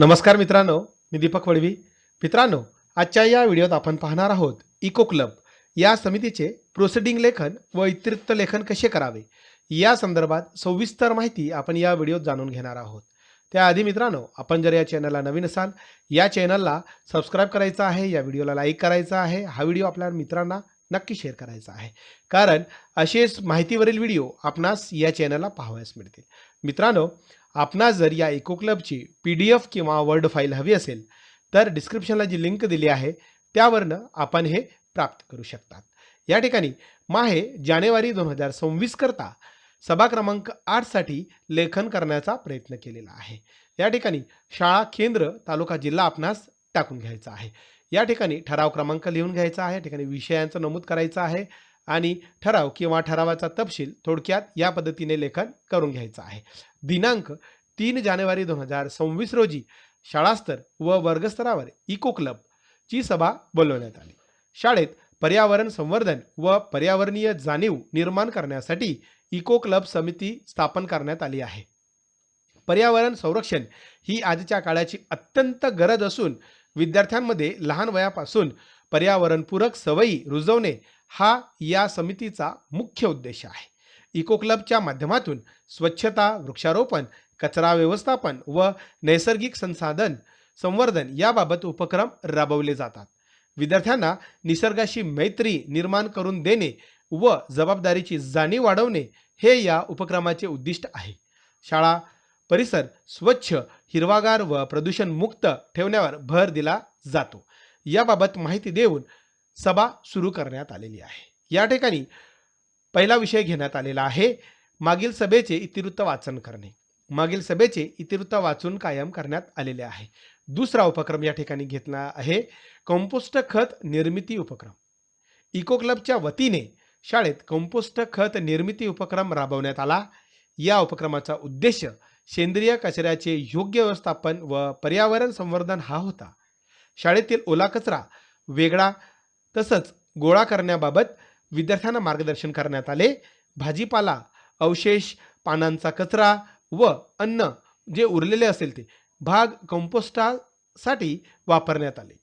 नमस्कार मित्रांनो, मी दीपक वडवी. मित्रांनो, आजच्या या व्हिडिओत आपण पाहणार आहोत इको क्लब या समितीचे प्रोसिडिंग लेखन व इत्युक्त लेखन कसे करावे या संदर्भात सविस्तर माहिती आपण या व्हिडिओत जाणून घेणार आहोत. त्याआधी मित्रांनो, आपण जर या चॅनलला नवीन असाल, या चॅनलला सबस्क्राईब करायचं आहे, या व्हिडिओला लाईक करायचा आहे, हा व्हिडिओ आपल्या मित्रांना नक्की शेअर करायचा आहे, कारण असेच माहितीवरील व्हिडिओ आपणास या चॅनलला पाहावयास मिळतील. मित्रांनो, आपणास जर या इको क्लबची PDF किंवा वर्ड फाईल हवी असेल तर डिस्क्रिप्शनला जी लिंक दिली आहे त्यावरनं आपण हे प्राप्त करू शकतात. या ठिकाणी माहे जानेवारी 2026 करता सभा क्रमांक 8 साठी लेखन करण्याचा प्रयत्न केलेला आहे. या ठिकाणी शाळा केंद्र तालुका जिल्हा आपणास टाकून घ्यायचा आहे. या ठिकाणी ठराव क्रमांक लिहून घ्यायचा आहे. ठिकाणी विषयांचं नमूद करायचं आहे आणि ठराव किंवा ठरावाचा तपशील थोडक्यात या पद्धतीने लेखन करून घ्यायचं आहे. दिनांक 3 जानेवारी 2026 रोजी शाळास्तर व वर्गस्तरावर इको क्लब ची सभा बोलवण्यात आली. शाळेत पर्यावरण संवर्धन व पर्यावरणीय जाणीव निर्माण करण्यासाठी इको क्लब समिती स्थापन करण्यात आली आहे. पर्यावरण संरक्षण ही आजच्या काळाची अत्यंत गरज असून विद्यार्थ्यांमध्ये लहान वयापासून पर्यावरणपूरक सवयी रुजवणे हा या समितीचा मुख्य उद्देश आहे. इको क्लबच्या माध्यमातून स्वच्छता, वृक्षारोपण, कचरा व्यवस्थापन व नैसर्गिक संसाधन संवर्धन याबाबत उपक्रम राबवले जातात. विद्यार्थ्यांना निसर्गाशी मैत्री निर्माण करून देणे व जबाबदारीची जाणीव वाढवणे हे या उपक्रमाचे उद्दिष्ट आहे. शाळा परिसर स्वच्छ, हिरवागार व प्रदूषण मुक्त ठेवण्यावर भर दिला जातो. याबाबत माहिती देऊन सभा सुरू करण्यात आलेली आहे. या ठिकाणी पहिला विषय घेण्यात आलेला आहे मागील सभेचे इतिवृत्त वाचन करणे. मागील सभेचे इतिवृत्त वाचून कायम करण्यात आलेले आहे. दुसरा उपक्रम या ठिकाणी घेतला आहे कंपोस्ट खत निर्मिती उपक्रम. इको क्लबच्या वतीने शाळेत कंपोस्ट खत निर्मिती उपक्रम राबवण्यात आला. या उपक्रमाचा उद्देश सेंद्रिय कचऱ्याचे योग्य व्यवस्थापन व पर्यावरण संवर्धन हा होता. शाळेतील ओला कचरा वेगळा तसंच गोळा करण्याबाबत विद्यार्थ्यांना मार्गदर्शन करण्यात आले. भाजीपाला, अवशेष, पानांचा कचरा व अन्न जे उरलेले असेल ते भाग कंपोस्टसाठी वापरण्यात आले.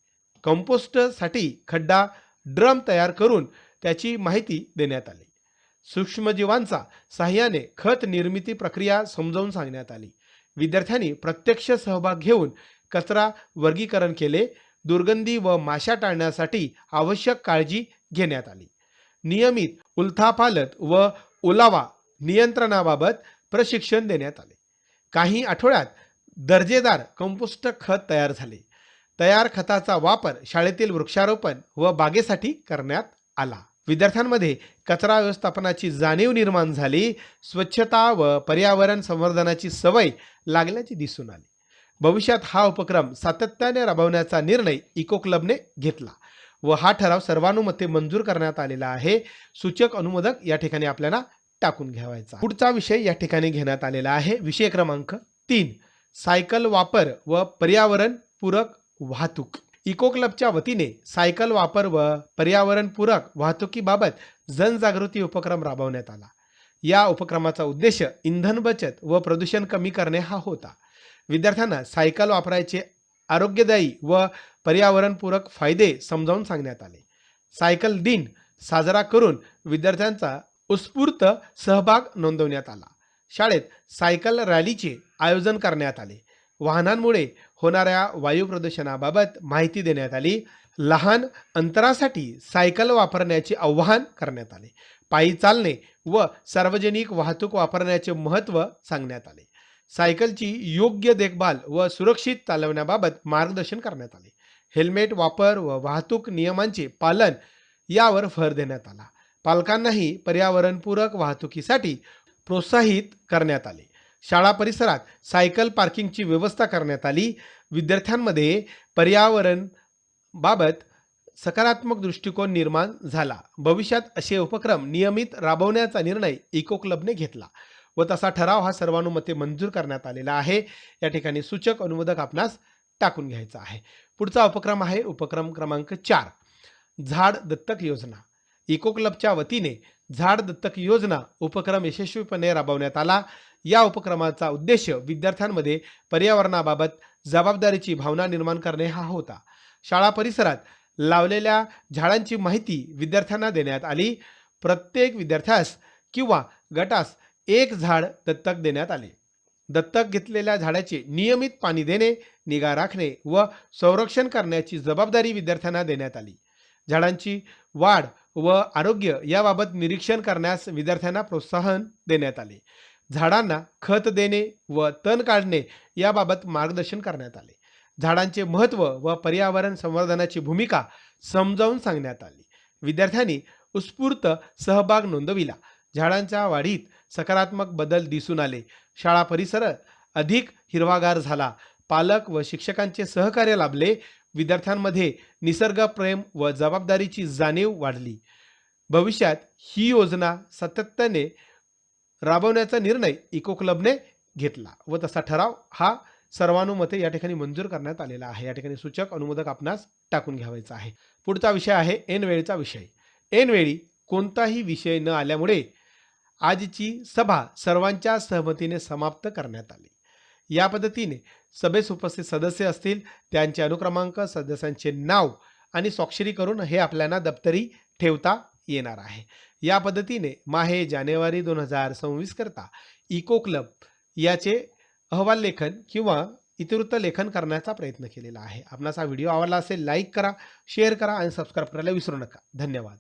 कंपोस्टसाठी खड्डा, ड्रम तयार करून त्याची माहिती देण्यात आली. सूक्ष्मजीवांचा सहाय्याने खत निर्मिती प्रक्रिया समजावून सांगण्यात आली. विद्यार्थ्यांनी प्रत्यक्ष सहभाग घेऊन कचरा वर्गीकरण केले. दुर्गंधी व माशा टाळण्यासाठी आवश्यक काळजी घेण्यात आली. नियमित उलथापालथ व ओलावा नियंत्रणाबाबत प्रशिक्षण देण्यात आले. काही आठवड्यात दर्जेदार कंपोस्ट खत तयार झाले. तयार खताचा वापर शाळेतील वृक्षारोपण व बागेसाठी करण्यात आला. विद्यार्थ्यांमध्ये कचरा व्यवस्थापनाची जाणीव निर्माण झाली. स्वच्छता व पर्यावरण संवर्धनाची सवय लागल्याची दिसून आली. भविष्यात हा उपक्रम सातत्याने राबवण्याचा निर्णय इको क्लबने घेतला व हा ठराव सर्वानुमते मंजूर करण्यात आलेला आहे. सूचक अनुमोदक या ठिकाणी आपल्याला टाकून घ्यावायचा. पुढचा विषय या ठिकाणी घेण्यात आलेला आहे विषय क्रमांक 3 सायकल वापर व पर्यावरण पूरक वाहतूक. इको क्लबच्या वतीने सायकल वापर व पर्यावरण पूरक वाहतुकीबाबत जनजागृती उपक्रम राबवण्यात आला. या उपक्रमाचा उद्देश इंधन बचत व प्रदूषण कमी करणे हा होता. विद्यार्थ्यांना सायकल वापरायचे आरोग्यदायी व पर्यावरणपूरक फायदे समजावून सांगण्यात आले. सायकल दिन साजरा करून विद्यार्थ्यांचा उत्स्फूर्त सहभाग नोंदवण्यात आला. शाळेत सायकल रॅलीचे आयोजन करण्यात आले. वाहनांमुळे होणाऱ्या वायू प्रदूषणाबाबत माहिती देण्यात आली. लहान अंतरासाठी सायकल वापरण्याचे आवाहन करण्यात आले. पायी चालणे व सार्वजनिक वाहतूक वापरण्याचे महत्त्व सांगण्यात आले. सायकलची योग्य देखभाल व सुरक्षित चालवण्याबाबत मार्गदर्शन करण्यात आले. हेल्मेट वापर व वाहतूक नियमांचे पालन यावर भर देण्यात आला. पालकांनाही पर्यावरणपूरक वाहतुकीसाठी प्रोत्साहित करण्यात आले. शाळा परिसरात सायकल पार्किंगची व्यवस्था करण्यात आली. विद्यार्थ्यांमध्ये पर्यावरण बाबत सकारात्मक दृष्टिकोन निर्माण झाला. भविष्यात असे उपक्रम नियमित राबवण्याचा निर्णय इको क्लबने घेतला व तसा ठराव हा सर्वानुमते मंजूर करण्यात आलेला आहे. या ठिकाणी सूचक अनुमोदक आपणास टाकून घ्यायचा आहे. पुढचा उपक्रम आहे उपक्रम क्रमांक 4 झाड दत्तक योजना. इको क्लबच्या वतीने झाड दत्तक योजना उपक्रम यशस्वीपणे राबवण्यात आला. या उपक्रमाचा उद्देश विद्यार्थ्यांमध्ये पर्यावरणाबाबत जबाबदारीची भावना निर्माण करणे हा होता. शाळा परिसरात लावलेल्या झाडांची माहिती विद्यार्थ्यांना देण्यात आली. प्रत्येक विद्यार्थ्यास किंवा गटास एक झाड दत्तक देण्यात आले. दत्तक घेतलेल्या झाडाचे नियमित पाणी देणे, निगा राखणे व संरक्षण करण्याची जबाबदारी विद्यार्थ्यांना देण्यात आली. झाडांची वाढ व आरोग्य याबाबत निरीक्षण करण्यास विद्यार्थ्यांना प्रोत्साहन देण्यात आले. झाडांना खत देणे व तण काढणे याबाबत मार्गदर्शन करण्यात आले. झाडांचे महत्त्व व पर्यावरण संवर्धनाची भूमिका समजावून सांगण्यात आली. विद्यार्थ्यांनी उत्स्फूर्त सहभाग नोंदविला. झाडांच्या वाढीत सकारात्मक बदल दिसून आले. शाळा परिसर अधिक हिरवागार झाला. पालक व शिक्षकांचे सहकार्य लाभले. विद्यार्थ्यांमध्ये निसर्गप्रेम व जबाबदारीची जाणीव वाढली. भविष्यात ही योजना सातत्याने राबवण्याचा निर्णय इको क्लबने घेतला व तसा ठराव हा सर्वानुमते या ठिकाणी मंजूर करण्यात आलेला आहे. या ठिकाणी सूचक अनुमोदक आपणास टाकून घ्यावायचा आहे. पुढचा विषय आहे ऐनवेळचा विषय. ऐनवेळी कोणताही विषय न आल्यामुळे आजची सभा सर्वांच्या सहमतीने समाप्त करण्यात आली. या पद्धतीने सभेस उपस्थित सदस्य असतील त्यांचे अनुक्रमांक, सदस्यांचे नाव आणि स्वाक्षरी करून हे आपल्याला दप्तरी ठेवता येणार आहे. या पद्धतीने माहे जानेवारी 2026 करता इको क्लब याचे अहवाल लेखन किंवा इतिवृत्त लेखन करण्याचा प्रयत्न केलेला आहे. आपणास हा व्हिडिओ आवडला असेल लाईक करा, शेअर करा आणि सबस्क्राईब करायला विसरू नका. धन्यवाद.